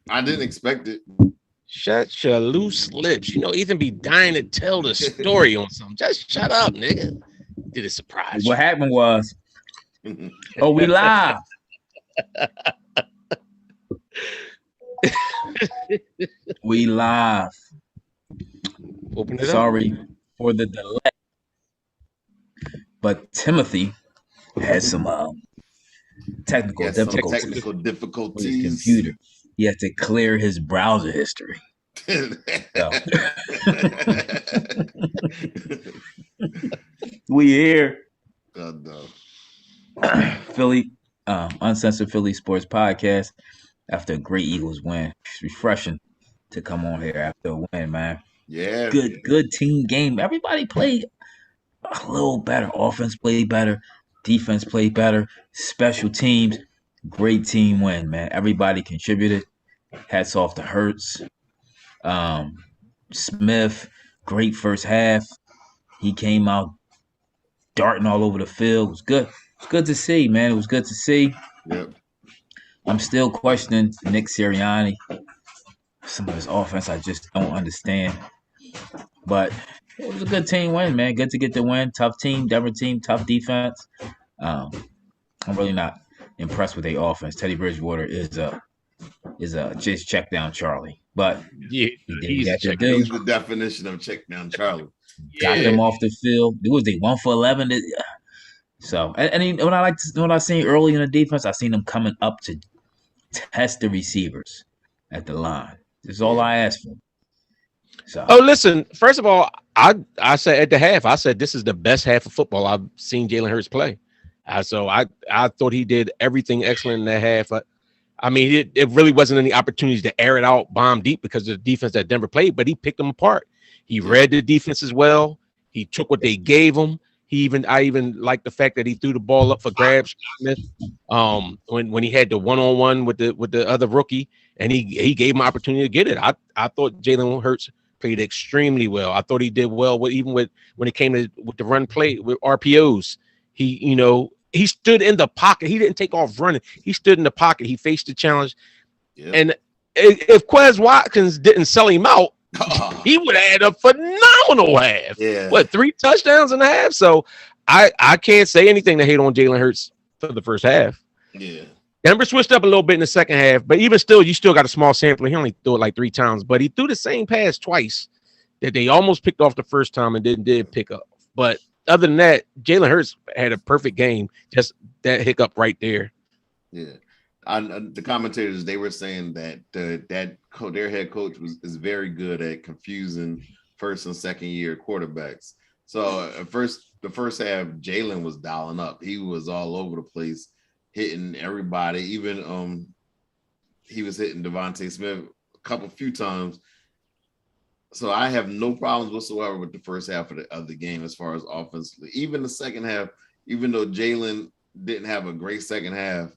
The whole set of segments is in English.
I didn't expect it. Shut your loose lips. You know, Ethan be dying to tell the story on something. Just shut up, nigga. Did it surprise What you? happened was, we live. We live. Open it up. Sorry for the delay, but Timothy had some technical Yes, some difficulties technical with his difficulties. computer. He had to clear his browser history. So we here. Oh, no. Philly, Uncensored Philly Sports Podcast. After a great Eagles win, it's refreshing to come on here after a win, man. Yeah. Good team game. Everybody played a little better. Offense played better. Defense played better. Special teams, great team win, man. Everybody contributed. Hats off to Hurts. Um, Smith, great first half. He came out darting all over the field. It was good. It was good to see, man. It was good to see. Yep. I'm still questioning Nick Sirianni. Some of his offense I just don't understand. But it was a good team win, man. Good to get the win. Tough team, Denver team, tough defense. Um, I'm really not impressed with their offense. Teddy Bridgewater is a just check down Charlie, but Yeah, he did what he he's a had to check. do. He's the definition of check down Charlie. Got Yeah. them off the field. It was they 1 for 11. So when I seen early in the defense, I seen them coming up to test the receivers at the line. This is all Yeah. I asked for. So Oh, listen. First of all, I said at the half, I said this is the best half of football I've seen Jalen Hurts play. So I thought he did everything excellent in that half. I mean, it really wasn't any opportunities to air it out, bomb deep because of the defense that Denver played, but he picked them apart. He Yeah. read the defense as well. He took what they gave him. I even like the fact that he threw the ball up for grabs, Smith. When he had the one-on-one with the other rookie, and he gave him an opportunity to get it. I thought Jalen Hurts played extremely well. I thought he did well with when it came to with the run play with RPOs. He stood in the pocket. He didn't take off running. He stood in the pocket. He faced the challenge. Yep. And if Quez Watkins didn't sell him out, he would have had a phenomenal half. Yeah. What, 3 touchdowns and a half? So I can't say anything to hate on Jalen Hurts for the first half. Yeah. Denver switched up a little bit in the second half, but even still, you still got a small sample. He only threw it like 3 times, but he threw the same pass twice that they almost picked off the first time and did pick up. But other than that, Jalen Hurts had a perfect game. Just that hiccup right there. Yeah. The commentators, they were saying that their head coach is very good at confusing first and second year quarterbacks. So the first half, Jalen was dialing up. He was all over the place, hitting everybody. Even he was hitting Devonta Smith a few times. So I have no problems whatsoever with the first half of the game as far as offensively. Even the second half, even though Jalen didn't have a great second half,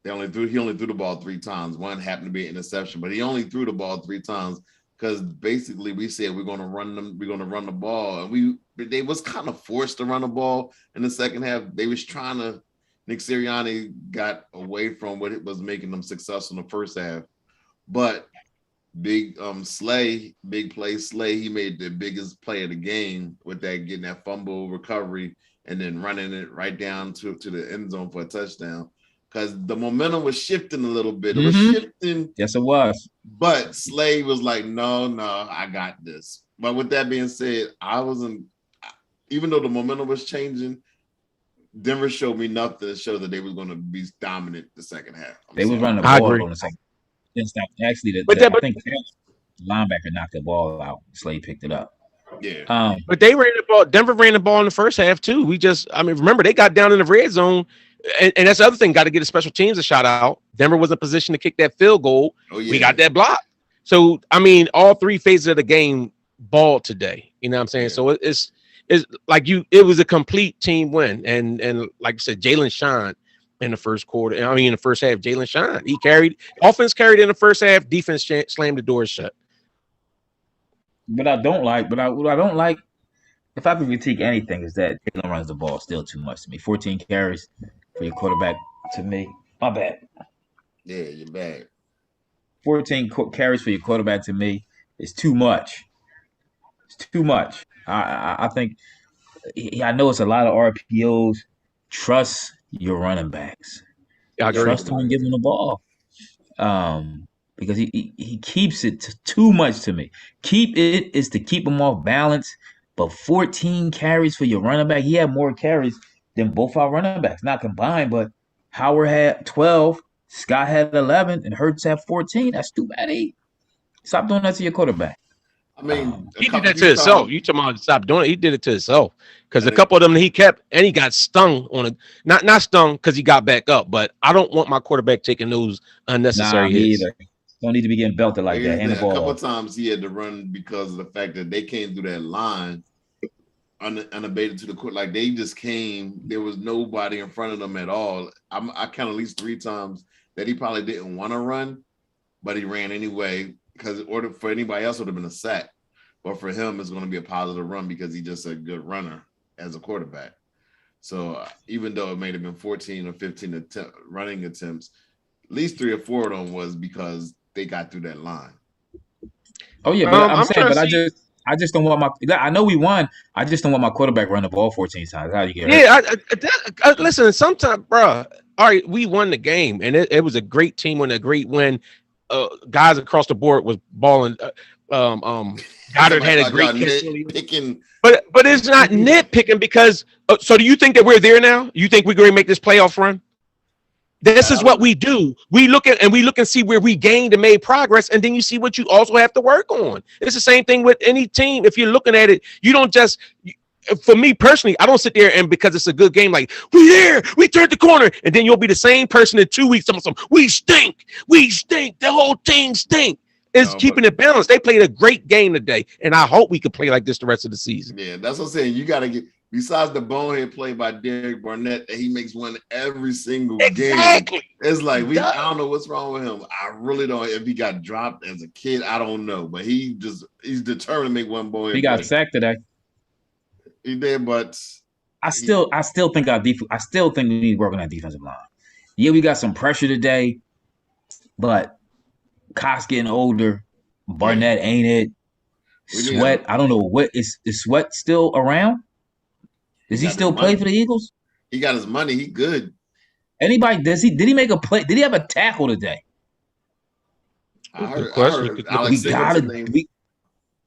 he only threw the ball 3 times. One happened to be an interception, but he only threw the ball 3 times because basically we said we're going to run the ball, and they was kind of forced to run the ball in the second half. They was trying to. Nick Sirianni got away from what it was making them successful in the first half, but big play Slay, he made the biggest play of the game with that, getting that fumble recovery and then running it right down to the end zone for a touchdown. Because the momentum was shifting a little bit. It was shifting. Yes, it was. But Slay was like, no, I got this. But with that being said, even though the momentum was changing, Denver showed me nothing to show that they was going to be dominant the second half. They was running the I ball agree. on the second. Actually, But I think the linebacker knocked the ball out. Slade picked it up. Yeah. But they ran the ball. Denver ran the ball in the first half too. Remember they got down in the red zone, and that's the other thing. Got to get the special teams a shout out. Denver was in position to kick that field goal. Oh, yeah. We got that block. So all 3 phases of the game balled today. You know what I'm saying? Yeah. So it's like it was a complete team win, and like I said, Jalen shined in the first quarter. In the first half, Jalen shined. He offense carried in the first half. Defense slammed the doors shut. What I don't like, if I could critique anything, is that Jalen runs the ball still too much to me. 14 carries for your quarterback, to me. My bad. Yeah, you're bad. 14 carries for your quarterback to me is too much. It's too much. I think I know it's a lot of RPOs. Trust your running backs. I agree. Trust him, give him the ball. Because he keeps it too much to me. Keep it is to keep him off balance. But 14 carries for your running back. He had more carries than both our running backs, not combined. But Howard had 12, Scott had 11, and Hurts had 14. That's too bad. Stop doing that to your quarterback. I mean, He did that to himself. You talking about stop doing it? He did it to himself because a couple of them he kept and he got stung on a not stung because he got back up. But I don't want my quarterback taking those unnecessary hits. Either. Don't need to be getting belted like that. Hand the ball. A couple of times he had to run because of the fact that they came through that line unabated to the court. Like they just came. There was nobody in front of them at all. I count at least 3 times that he probably didn't want to run, but he ran anyway because in order for anybody else would have been a sack. But for him, it's going to be a positive run because he's just a good runner as a quarterback. So even though it may have been 14 or 15 running attempts, at least 3 or 4 of them was because they got through that line. Oh yeah, but I'm saying, but I just don't want my. I know we won. I just don't want my quarterback running the ball 14 times. How do you get hurt? Yeah, listen. Sometimes, bro. All right, we won the game, and it was a great team and a great win. Guys across the board was balling. Goddard had a great nitpicking. But it's not nitpicking because. So do you think that we're there now? You think we're going to make this playoff run? This is what we do. We look and see where we gained and made progress, and then you see what you also have to work on. It's the same thing with any team. If you're looking at it, you don't just. For me personally, I don't sit there and because it's a good game, like we turned the corner, and then you'll be the same person in 2 weeks. We stink, the whole team stink. It's keeping it balanced. They played a great game today, and I hope we can play like this the rest of the season. Yeah, that's what I'm saying. You got to get. Besides the bonehead play by Derek Barnett, that he makes one every single game. It's like I don't know what's wrong with him. I really don't. If he got dropped as a kid, I don't know. But he's determined to make one bonehead. He got sacked today. He did, but I still think our defense. I still think we need to work on that defensive line. Yeah, we got some pressure today, but Cox getting older. Barnett ain't it. Sweat. I don't know what is Sweat still around? Does he still play for the Eagles? He got his money. He good. Anybody? Did he make a play? Did he have a tackle today? I heard Alex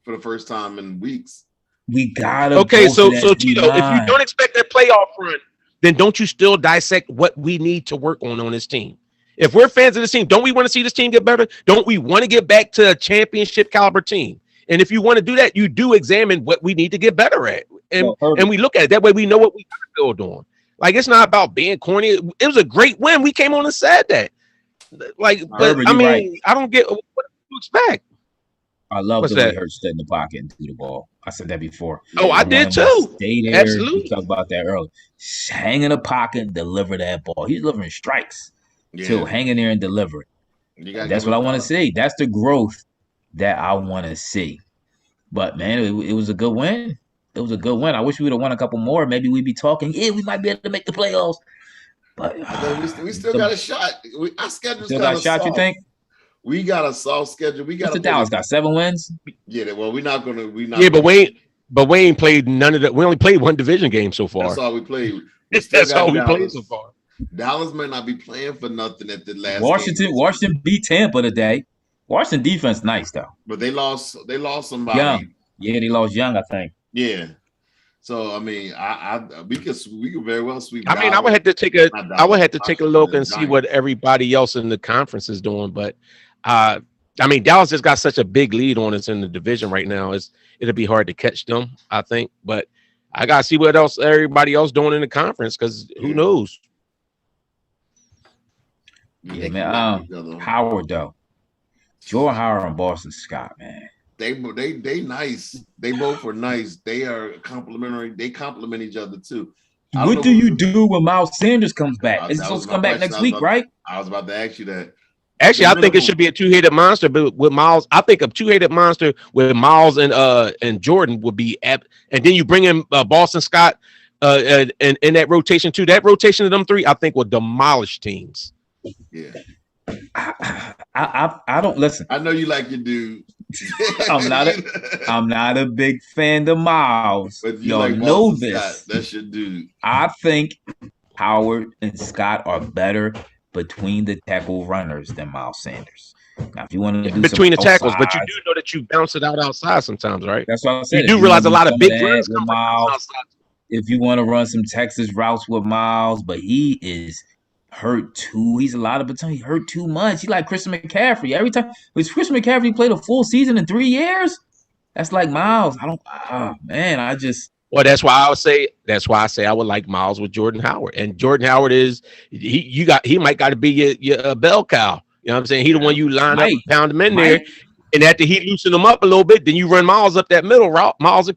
for the first time in weeks. We gotta. Okay, so Tito, if you don't expect that playoff run, then don't you still dissect what we need to work on this team? If we're fans of this team, don't we want to see this team get better? Don't we want to get back to a championship caliber team? And if you want to do that, you do examine what we need to get better at. And we look at it. That way we know what we got to build on. Like, it's not about being corny. It was a great win. We came on and said that. Like, but I mean, right. I don't get what you expect. I love the way Hurts stay in the pocket and do the ball. I said that before. Oh, I did too. Stay there. Absolutely. We talked about that earlier. Hang in the pocket and deliver that ball. He's delivering strikes. Too. Hang in there and deliver it. That's what I want to see. That's the growth that I want to see. But, man, it was a good win. It was a good win. I wish we would have won a couple more. Maybe we'd be talking. Yeah, we might be able to make the playoffs. But we still got a shot. Our schedule's still got a shot, soft. You think? We got a soft schedule. We got the Dallas got 7 wins. Yeah, well, we're not gonna. But we ain't played none of that. We only played one division game so far. That's all we played. That's all we played so far. Dallas may not be playing for nothing at the last. Washington beat Tampa today. Washington defense nice though. But they lost somebody. Young. Yeah, they lost Young, I think. Yeah. So I mean, we could very well sweep. I mean, I would have to take a look and see what everybody else in the conference is doing. But I mean, Dallas has got such a big lead on us in the division right now. It'll be hard to catch them, I think. But I gotta see what else everybody else doing in the conference because who knows? Yeah, man. Howard though, Jordan Howard and Boston Scott, man. They nice. They both were nice. They are complimentary. They complement each other too. What do you do when Miles Sanders comes back? It's supposed to come back next week, right? I was about to ask you that. Actually, I think it should be a two-headed monster, but with Miles, I think a two-headed monster with Miles and Jordan would be apt. And then you bring in Boston Scott and in that rotation too. That rotation of them three, I think, will demolish teams. Yeah. I don't listen. I know you like your dude. I'm not a I'm not a big fan of Miles. But you Y'all like know Boston Scott. this. That's your dude. I think Howard and Scott are better between the tackle runners than Miles Sanders. Now, if you want to do some between the tackles, but you do outsides, know that you bounce it out outside sometimes, right? that's what I You said. If do you want realize to a do lot of some of big that runs with come from Miles, outside. if you want to run some Texas routes with Miles, but he is hurt too. He's a lot of the time. He hurt too much. He like Christian McCaffrey. Every time was Christian McCaffrey played a full season in 3 years. That's like Miles. I don't. Man, I just Well, that's why I would say. That's why I say I would like Miles with Jordan Howard, and Jordan Howard is he might got to be your bell cow. You know what I'm saying? He the one you line up Mike, and pound him in there, Mike. and after he loosen him up a little bit, then you run Miles up that middle route. Miles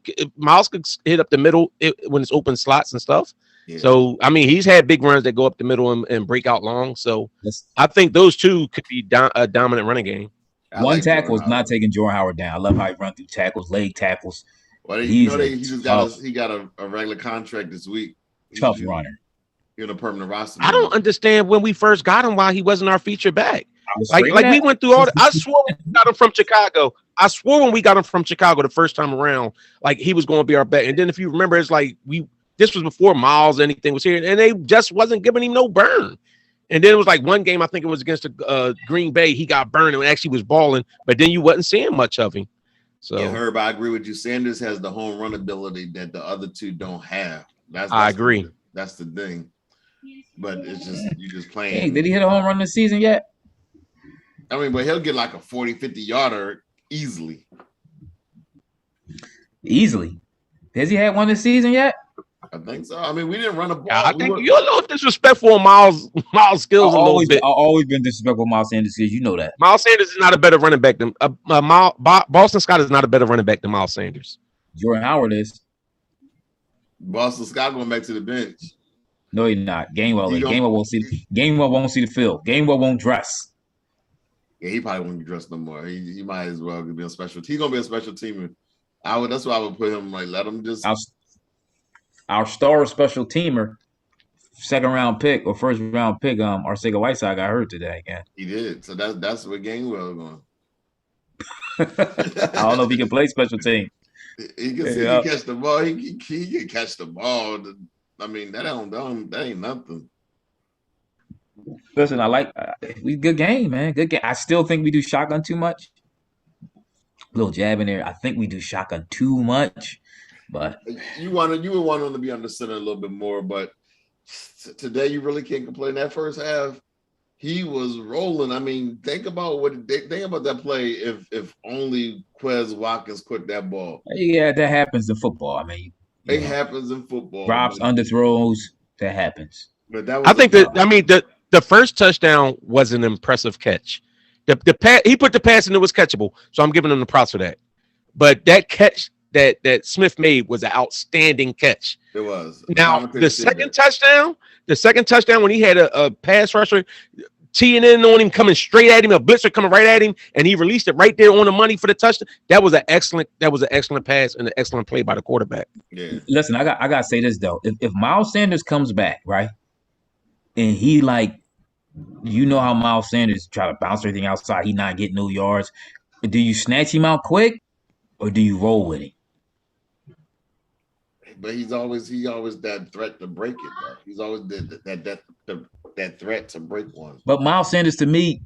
could hit up the middle when it's open slots and stuff. Yeah. So I mean, he's had big runs that go up the middle and break out long. So That's, I think those two could be a dominant running game. I one like tackle Jordan is not Howard. taking Jordan Howard down. I love how he run through tackles, leg tackles. Well, you He's know a he just tough, got a regular contract this week. tough runner. He's in a permanent roster. I don't understand when we first got him why he wasn't our feature back. I was Like afraid of we that. went through all. I swore when we got him from Chicago. I swore when we got him from Chicago the first time around, like he was going to be our back. And then if you remember, it's like this was before Miles anything was here, and they just wasn't giving him no burn. And then it was like one game, I think it was against the Green Bay, he got burned and actually was balling, but then you wasn't seeing much of him. So yeah, Herb, I agree with you. Sanders has the home run ability that the other two don't have. I agree. That's the thing. But it's just you just playing. Hey, did he hit a home run this season yet? I mean, but he'll get like a 40, 50 yarder easily. Easily. Has he had one this season yet? I think so. I mean, we didn't run a ball. I think you're a little disrespectful of Miles skills a little bit. I've always been disrespectful of Miles Sanders because you know that. Miles Sanders is not a better running back than Boston Scott is not a better running back than Miles Sanders. Jordan Howard is. Boston Scott going back to the bench. No, he's not. Gainwell won't see the field. Gainwell won't dress. Yeah, he probably won't be dressed no more. He might as well be a special. He's gonna be a special teamer. That's why I would put him like let him just. Our star special teamer, second round pick or first round pick, Arcega Whiteside got hurt today again. He did. So that's what Gainwell going. I don't know if he can play special team. He can catch the ball. He can catch the ball. I mean, that ain't nothing. Listen, I like we good game, man. Good game. I still think we do shotgun too much. Little jab in there. I think we do shotgun too much, but you would want him to be under center a little bit more. But today, you really can't complain. That first half, he was rolling. I mean, think about that play. If only Quez Watkins caught that ball. Yeah, that happens in football. I mean, it happens in football. Drops, underthrows, that happens. But that was the first touchdown was an impressive catch. The pass, he put the pass and it was catchable, so I'm giving him the props for that. But that catch that Smith made was an outstanding catch. It was. Now the second touchdown when he had a pass rusher teeing in on him, coming straight at him, a blitzer coming right at him, and he released it right there on the money for the touchdown. That was an excellent pass and an excellent play by the quarterback. Yeah. Listen, I gotta say this though. If Miles Sanders comes back, right, and he you know how Miles Sanders try to bounce everything outside, he not getting no yards. Do you snatch him out quick or do you roll with him? But he's always that threat to break it, though. He's always that threat to break one. But Miles Sanders, to me,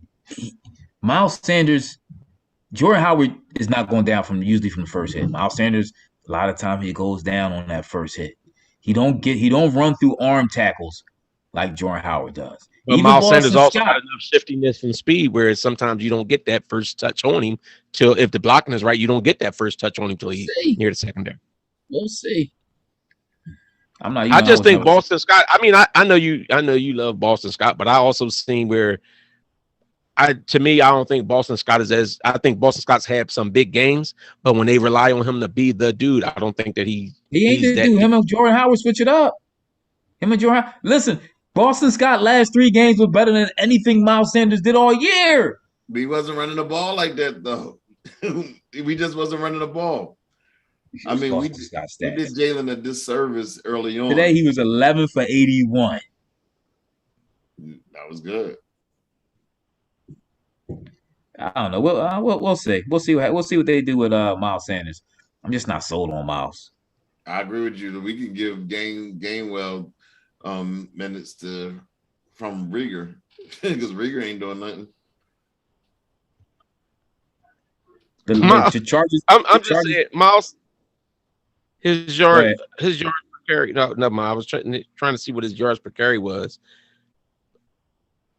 Jordan Howard is not going down usually from the first hit. Miles Sanders, a lot of times he goes down on that first hit. He don't run through arm tackles like Jordan Howard does. But Miles Sanders also got enough shiftiness and speed, whereas sometimes you don't get that first touch on him till if the blocking is right, you don't get that first touch on him till he's near the secondary. We'll see. I just think Boston Scott. I mean, I know you love Boston Scott, but I also seen where I don't think Boston Scott is I think Boston Scott's had some big games, but when they rely on him to be the dude, I don't think that he ain't the dude. Him and Jordan Howard switch it up. Listen, Boston Scott last 3 games was better than anything Miles Sanders did all year. But he wasn't running the ball like that though. We just wasn't running the ball. I mean, we did Jalen a disservice early on. Today he was 11 for 81. That was good. I don't know. We'll see. We'll see what they do with Miles Sanders. I'm just not sold on Miles. I agree with you. We can give Gainwell minutes to from Rieger because Rieger ain't doing nothing. The Chargers. I'm The just Chargers. saying, Miles, his Go yard ahead. his yards per carry. No, never mind. I was trying to see what his yards per carry was.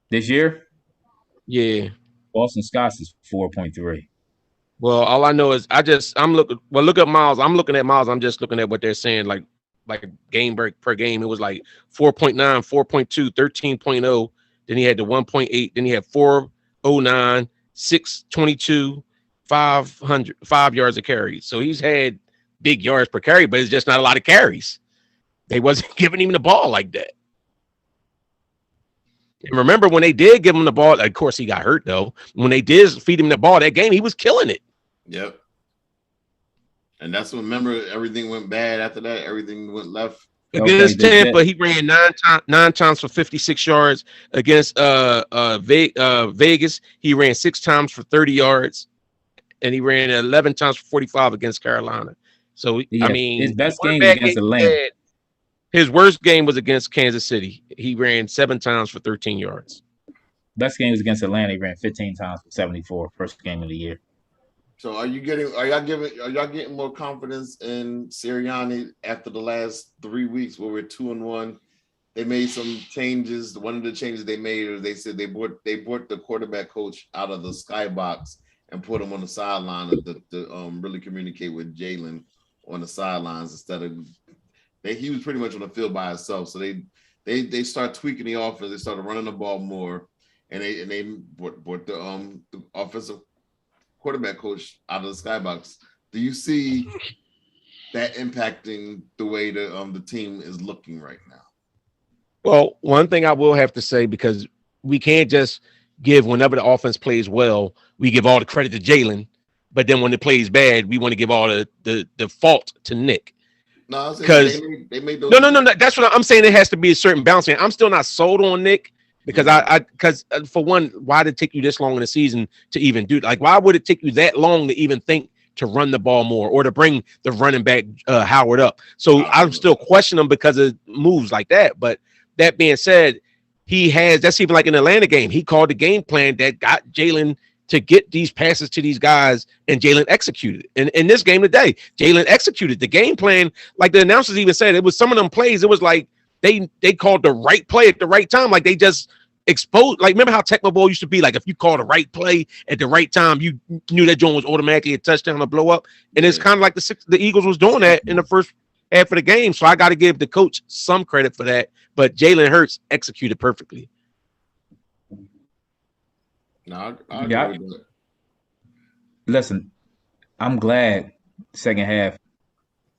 This year, Yeah. Boston Scott's is 4.3. Well, all I know is I'm looking. Well, look at Miles. I'm looking at Miles. I'm just looking at what they're saying. Like game break per game, it was like 4.9, 4.2, 13.0. Then he had the 1.8. Then he had 409, 622, 500, 5 yards of carry. So he's had big yards per carry, but it's just not a lot of carries. They wasn't giving him the ball like that. And remember when they did give him the ball, of course he got hurt though. When they did feed him the ball that game, he was killing it. Yep. And that's when, remember, everything went bad after that. Everything went left. Against Tampa, he ran nine times for 56 yards. Against Vegas, he ran 6 times for 30 yards. And he ran 11 times for 45 against Carolina. So, Yeah, I mean, his best game was against Atlanta. His worst game was against Kansas City. He ran 7 times for 13 yards. Best game was against Atlanta. He ran 15 times for 74. First game of the year. So are y'all getting more confidence in Sirianni after the last 3 weeks where we're 2-1? They made some changes. One of the changes they made is they said they brought the quarterback coach out of the skybox and put him on the sideline to really communicate with Jalen on the sidelines instead of he was pretty much on the field by himself. So they start tweaking the offense. They started running the ball more, and they brought the offensive quarterback coach out of the skybox. Do you see that impacting the way the team is looking right now? Well, one thing I will have to say, because we can't just give, whenever the offense plays well, we give all the credit to Jalen, but then when it plays bad, we want to give all the fault to Nick. No, because they made those. No. That's what I'm saying. It has to be a certain balance. I'm still not sold on Nick because because for one, why did it take you this long in the season to even do? Like, why would it take you that long to even think to run the ball more or to bring the running back Howard up? So I'm still questioning him because of moves like that. But that being said, that's even like in the Atlanta game. He called the game plan that got Jalen to get these passes to these guys, and Jalen executed. And in this game today, Jalen executed the game plan. Like the announcers even said, it was some of them plays. It was like they called the right play at the right time. Like they just exposed. Like, remember how Tecmo Bowl used to be? Like if you called the right play at the right time, you knew that joint was automatically a touchdown or blow up. And it's kind of like the Eagles was doing that in the first half of the game. So I got to give the coach some credit for that. But Jalen Hurts executed perfectly. No, I agree with that. Listen, I'm glad second half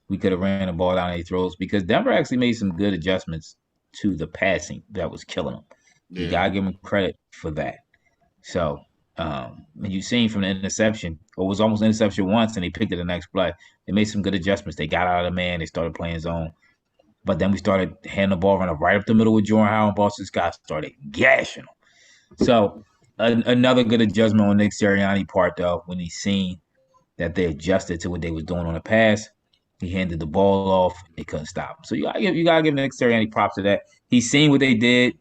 we could have ran the ball down 8 throws because Denver actually made some good adjustments to the passing that was killing them. Yeah. You gotta give them credit for that. So you seen from the interception, or was almost interception once, and they picked it the next play. They made some good adjustments. They got out of the man. They started playing zone. But then we started handing the ball running right up the middle with Jordan Howard, and Boston Scott started gashing them. So another good adjustment on Nick Sirianni part, though, when he seen that they adjusted to what they was doing on the pass, he handed the ball off. They couldn't stop him. So you gotta give Nick Sirianni props to that. He's seen what they did.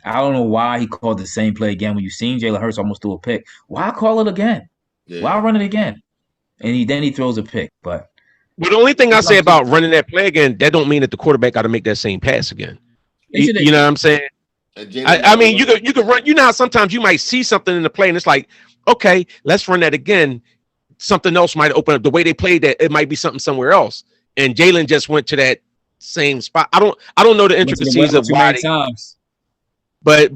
I don't know why he called the same play again. When you seen Jalen Hurts almost threw a pick, why call it again? Yeah. Why run it again? And then he throws a pick. But the only thing I say about running that play again, that don't mean that the quarterback got to make that same pass again. You know what I'm saying? I mean, you could run. You know how sometimes you might see something in the play, and it's like, okay, let's run that again. Something else might open up. The way they played that, it might be something somewhere else. And Jalen just went to that same spot. I don't know the intricacies of why. But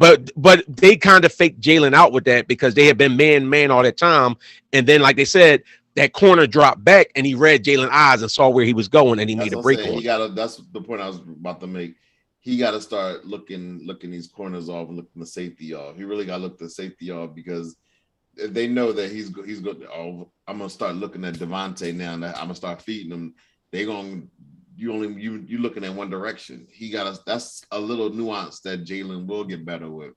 they kind of faked Jalen out with that because they had been man all that time, and then like they said, that corner dropped back, and he read Jalen's eyes and saw where he was going, and he made a break on it. That's the point I was about to make. He got to start looking these corners off and looking the safety off. He really got to look the safety off because they know that he's good. Oh, I'm gonna start looking at Devonta now, and I'm gonna start feeding him. You looking at one direction. That's a little nuance that Jalen will get better with.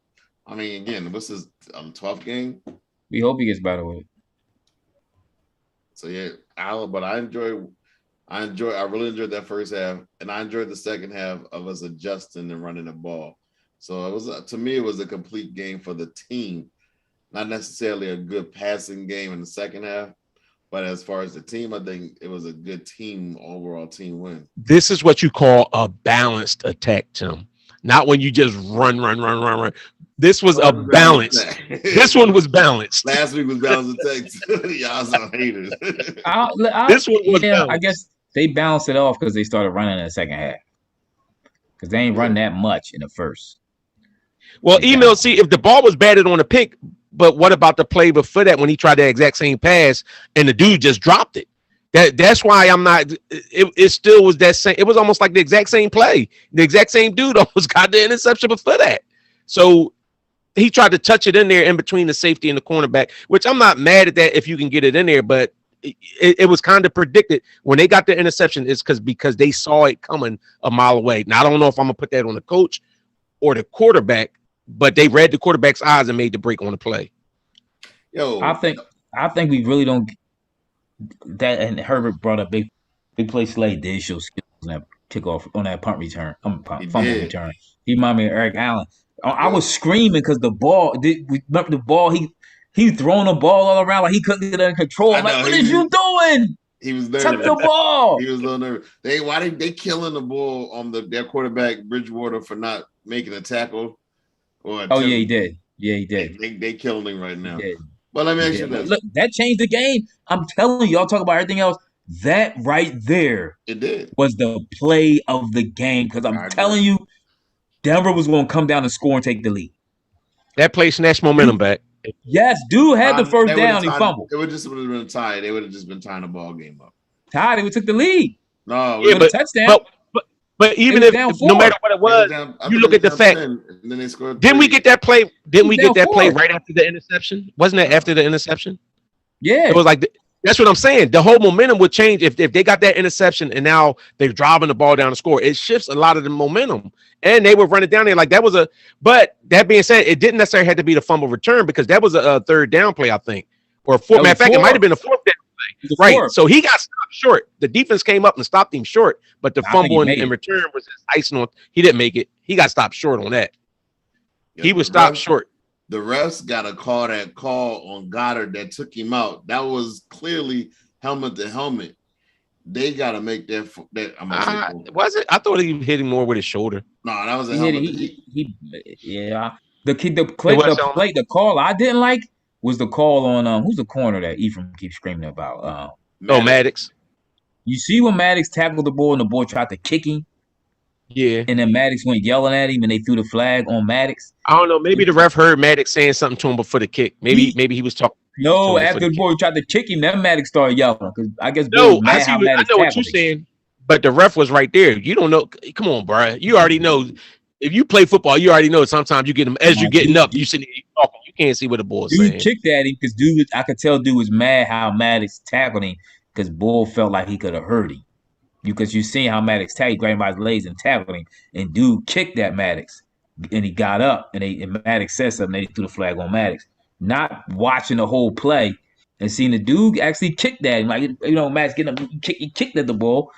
I mean, again, what's his 12th game? We hope he gets better with it. So yeah, I really enjoyed that first half, and I enjoyed the second half of us adjusting and running the ball. So it was to me, it was a complete game for the team, not necessarily a good passing game in the second half, but as far as the team, I think it was a good team overall team win. This is what you call a balanced attack, Tim. Not when you just run. This was a balance. This one was balanced. Last week was balanced attack. Y'all some haters. This one was yeah, I balanced. guess they balanced it off because they started running in the second half. Because they ain't run that much in the first. Well, email, see, if the ball was batted on a pick, but what about the play before that when he tried that exact same pass and the dude just dropped it? That's why I'm not. It still was that same. It was almost like the exact same play. The exact same dude almost got the interception before that. So he tried to touch it in there in between the safety and the cornerback, which I'm not mad at that if you can get it in there, but it was kind of predicted when they got the interception. It's because they saw it coming a mile away. Now I don't know if I'm gonna put that on the coach or the quarterback, but they read the quarterback's eyes and made the break on the play. Yo, I think we really don't. That and Herbert brought up big play. Slade did show skills on that kickoff on that punt return, fumble return. He reminded me of Eric Allen. I was screaming because the ball. Remember the ball? He throwing the ball all around like he couldn't get it in control. I'm like, what is you doing? He was nervous. Touch the ball. He was a little nervous. Why they killing the ball on their quarterback Bridgewater for not making a tackle? Yeah, he did. Yeah, he did. They killing him right now. But let me ask you this. Look, that changed the game. I'm telling you, y'all talk about everything else. That right there, it did, was the play of the game. Because I'm telling you, Denver was going to come down and score and take the lead. That play snatched momentum back. Yes, dude had the first down. He fumbled. It would have been a tie. They would have just been tying the ball game up. Tied. They would took the lead. No, yeah, but touchdown. But even if no matter what it was, you look at the fact. And then they scored. Didn't we get that play? Didn't we get that play right after the interception? Wasn't that after the interception? Yeah, it was like that's what I'm saying. The whole momentum would change if they got that interception and now they're driving the ball down the score. It shifts a lot of the momentum, and they would run it down there like that was a. But that being said, it didn't necessarily have to be the fumble return because that was a third down play, I think, or a fourth. Matter of fact, it might have been a fourth down. Right, so he got stopped short. The defense came up and stopped him short, but the fumble in return was just icing on. He didn't make it. He got stopped short on that. Yeah, he was stopped short. The refs got to call that call on Goddard that took him out. That was clearly helmet to helmet. They got to make that. Was it? I thought he hit him more with his shoulder. No, that was a helmet. Yeah. The call I didn't like was the call on who's the corner that Ephraim keeps screaming about? Maddox. You see when Maddox tackled the ball and the boy tried to kick him? Yeah. And then Maddox went yelling at him and they threw the flag on Maddox. I don't know. Maybe the ref heard Maddox saying something to him before the kick. Maybe he was talking. No, after the boy tried to kick him, then Maddox started yelling. Because I guess I know what you're saying, but the ref was right there. You don't know. Come on, bro. You already know. If you play football, you already know sometimes you get them as you're getting up. You sitting there talking. You can't see what the ball is saying. Dude kicked at him because I could tell dude was mad how Maddox tackled him because Bull felt like he could have hurt him. Because you seen how Maddox tagged, grabbed by his legs and tackled him, and dude kicked at Maddox, and he got up, and Maddox said something. They threw the flag on Maddox. Not watching the whole play and seeing the dude actually kicked at him, like Maddox getting up, he kicked at the ball.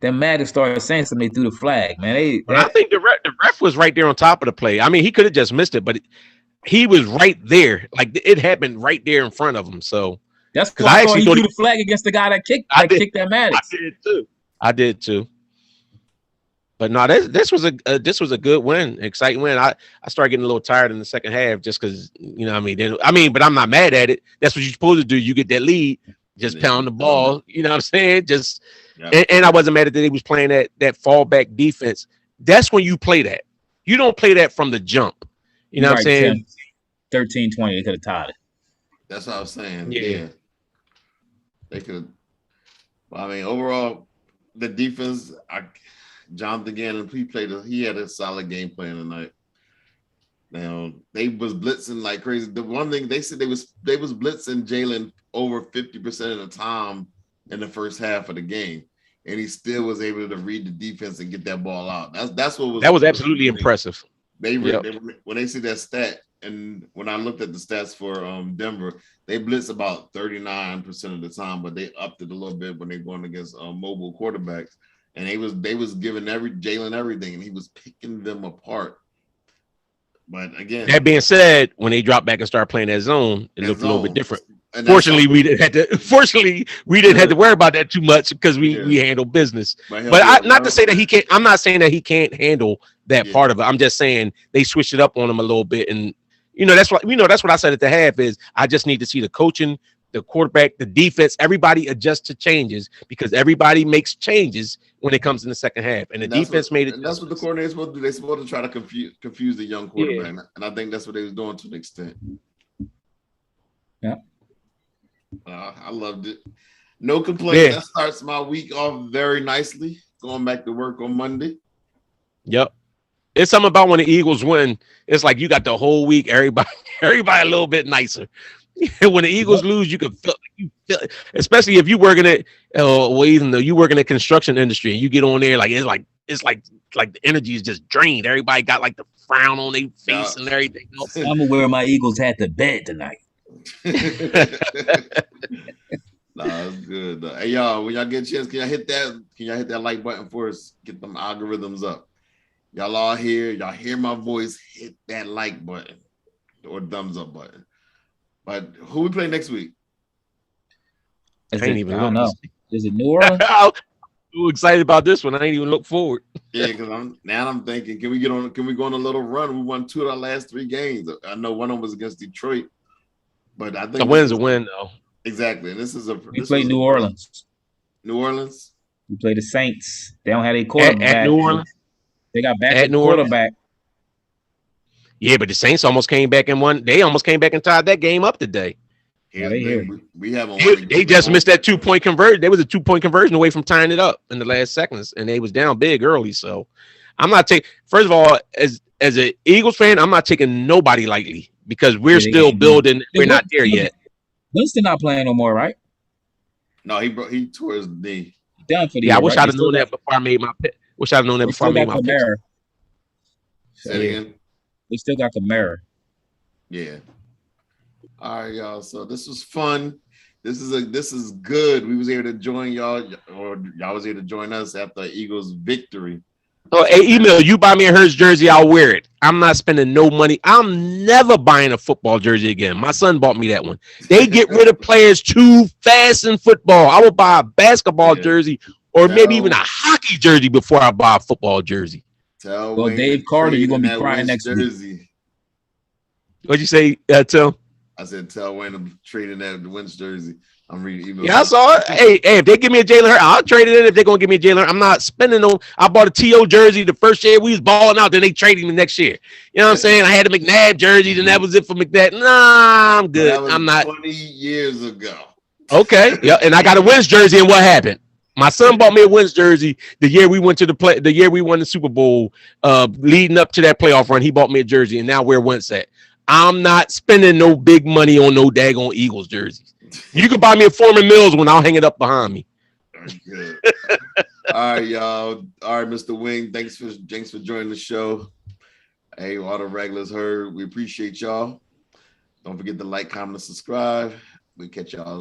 Then Maddox started saying something. They threw the flag, man. I think the ref was right there on top of the play. I mean, he could have just missed it, but he was right there. Like it happened right there in front of him. So that's because I actually threw the flag against the guy that kicked that Maddox. I did too. But no, this was a good win, exciting win. I started getting a little tired in the second half just because but I'm not mad at it. That's what you're supposed to do. You get that lead, just pound the ball. You know what I'm saying? Just and I wasn't mad at that he was playing that fallback defense. That's when you play that. You don't play that from the jump. You know what I'm saying? 13-20, they could have tied it. That's what I was saying. Yeah. They could. I mean, overall, the defense. Jonathan Gannon, he had a solid game plan tonight. Now they was blitzing like crazy. The one thing they said they was blitzing Jalen over 50% of the time in the first half of the game, and he still was able to read the defense and get that ball out. That was absolutely impressive. When they see that stat and when I looked at the stats for Denver, they blitz about 39% of the time, but they upped it a little bit when they're going against mobile quarterbacks. And they was giving Jalen everything, and he was picking them apart. But again, that being said, when they dropped back and started playing that zone, it looked a little bit different. Fortunately, we didn't have to. Fortunately, we didn't have to worry about that too much because we handle business. But not to say that he can't. I'm not saying that he can't handle that part of it. I'm just saying they switched it up on him a little bit, and that's what that's what I said at the half is I just need to see the coaching, the quarterback, the defense, everybody adjust to changes because everybody makes changes when it comes in the second half, and the defense made it. And that's what the coordinator's supposed to do. They're supposed to try to confuse the young quarterback, and I think that's what they was doing to an extent. Yeah. I loved it. No complaints. Yeah. That starts my week off very nicely. Going back to work on Monday. Yep. It's something about when the Eagles win. It's like you got the whole week, everybody a little bit nicer. When the Eagles lose, you can feel especially if you working at even though you work in the construction industry and you get on there it's like the energy is just drained. Everybody got like the frown on their face and everything else. I'm gonna wear my Eagles hat to bed tonight. Nah, it's good. Hey y'all, when y'all get a chance, can y'all hit that like button for us? Get them algorithms up. Y'all all here, y'all hear my voice, hit that like button or thumbs up button. But who we play next week? I don't know. Is it New Orleans? I'm too excited about this one. I ain't even look forward. Yeah, because I'm thinking, can we go on a little run? We won 2 of our last 3 games. I know one of them was against Detroit. But I think the win's a win, though. Exactly. And we played New Orleans. New Orleans? We play the Saints. They don't have a quarterback. At New Orleans? They got back at quarterback. Yeah, but the Saints almost came back and won. They almost came back and tied that game up today. We haven't. They just missed that 2-point conversion. There was a 2-point conversion away from tying it up in the last seconds, and they was down big early. So I'm not taking. First of all, as an Eagles fan, I'm not taking nobody lightly because we're still building. We're not there yet. Winston not playing no more, right? No, he tore his knee. Done for the year, I wish I'd have known that before I made my pick. Wish I'd have known that before I made my pick. Say it again. They still got Kamara. Yeah. All right, y'all. So this was fun. This is good. We was able to join y'all, or y'all was able to join us after Eagles victory. Oh, hey, email, you buy me a Hurts jersey, I'll wear it. I'm not spending no money. I'm never buying a football jersey again. My son bought me that one. They get rid of players too fast in football. I will buy a basketball jersey or maybe even a hockey jersey before I buy a football jersey. Well, Dave Carter, you're going to be crying next week. What'd you say, Tim? I said, tell Wayne I'm trading that Wentz jersey. I'm reading email. Yeah, I saw it. Hey, if they give me a Jalen Hurts, I'll trade it in if they're going to give me a Jalen Hurts. I'm not spending no. I bought a T.O. jersey the first year we was balling out. Then they traded me next year. You know what I'm saying? I had a McNabb jersey. Then that was it for McNabb. Nah, I'm good. I'm not. 20 years ago. Okay. Yeah, and I got a Wentz jersey, and what happened? My son bought me a Wentz jersey the year we went to the year we won the Super Bowl, leading up to that playoff run. He bought me a jersey, and now where Wentz at? I'm not spending no big money on no daggone Eagles jerseys. You can buy me a Foreman Mills one. I'll hang it up behind me. Good. All right, y'all. All right, Mr. Wing. Thanks for joining the show. Hey, all the regulars heard. We appreciate y'all. Don't forget to like, comment, and subscribe. We catch y'all.